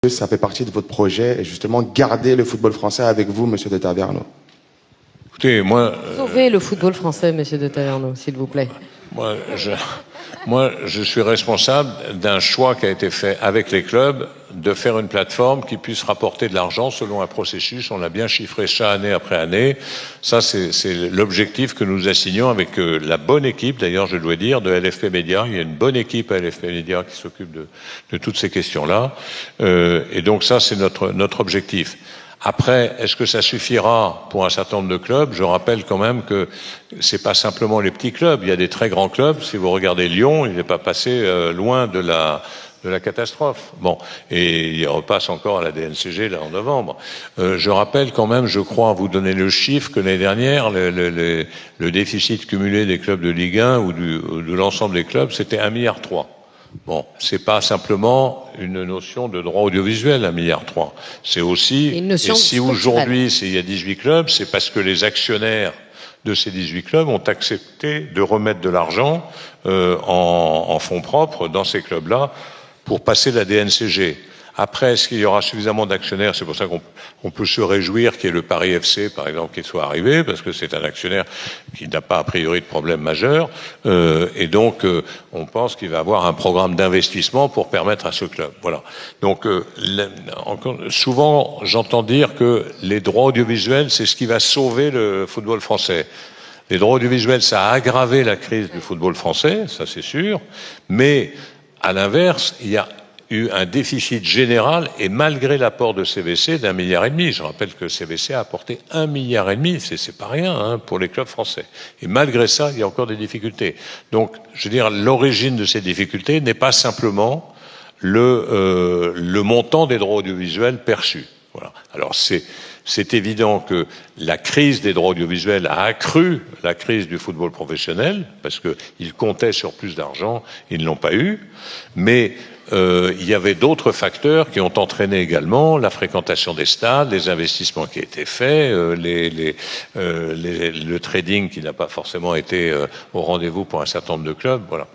Ça fait partie de votre projet et justement garder le football français avec vous, Monsieur de Taverneau. Écoutez, moi... Sauvez le football français, Monsieur de Taverneau, s'il vous plaît. Moi, je suis responsable d'un choix qui a été fait avec les clubs de faire une plateforme qui puisse rapporter de l'argent selon un processus. On a bien chiffré ça année après année. Ça, c'est l'objectif que nous assignons avec la bonne équipe, d'ailleurs, je dois dire, de LFP Média. Il y a une bonne équipe à LFP Média qui s'occupe de toutes ces questions-là. Et donc ça, c'est notre objectif. Après, est-ce que ça suffira pour un certain nombre de clubs? Je rappelle quand même que c'est pas simplement les petits clubs. Il y a des très grands clubs. Si vous regardez Lyon, il n'est pas passé loin de la catastrophe. Bon, et il repasse encore à la DNCG là en novembre. Je rappelle quand même, je crois vous donner le chiffre que l'année dernière, le déficit cumulé des clubs de Ligue 1 ou de l'ensemble des clubs, c'était 1,3 milliard. Bon, c'est pas simplement une notion de droit audiovisuel, 1,3 milliard. C'est aussi, et si aujourd'hui il y a 18 clubs, c'est parce que les actionnaires de ces 18 clubs ont accepté de remettre de l'argent en fonds propres dans ces clubs-là pour passer la DNCG. Après, est-ce qu'il y aura suffisamment d'actionnaires? C'est pour ça qu'on peut se réjouir qu'il y ait le Paris FC, par exemple, qui soit arrivé, parce que c'est un actionnaire qui n'a pas a priori de problème majeur. Et donc, on pense qu'il va avoir un programme d'investissement pour permettre à ce club. Voilà. Donc, souvent, j'entends dire que les droits audiovisuels, c'est ce qui va sauver le football français. Les droits audiovisuels, ça a aggravé la crise du football français, ça c'est sûr. Mais, à l'inverse, il y a eu un déficit général et malgré l'apport de CVC d'1,5 milliard, je rappelle que CVC a apporté 1,5 milliard, c'est pas rien hein, pour les clubs français. Et malgré ça, il y a encore des difficultés. Donc, je veux dire, l'origine de ces difficultés n'est pas simplement le montant des droits audiovisuels perçus. Voilà. Alors c'est évident que la crise des droits audiovisuels a accru la crise du football professionnel parce qu'ils comptaient sur plus d'argent, ils ne l'ont pas eu. Mais il y avait d'autres facteurs qui ont entraîné également la fréquentation des stades, les investissements qui ont été faits, le trading qui n'a pas forcément été au rendez-vous pour un certain nombre de clubs. Voilà.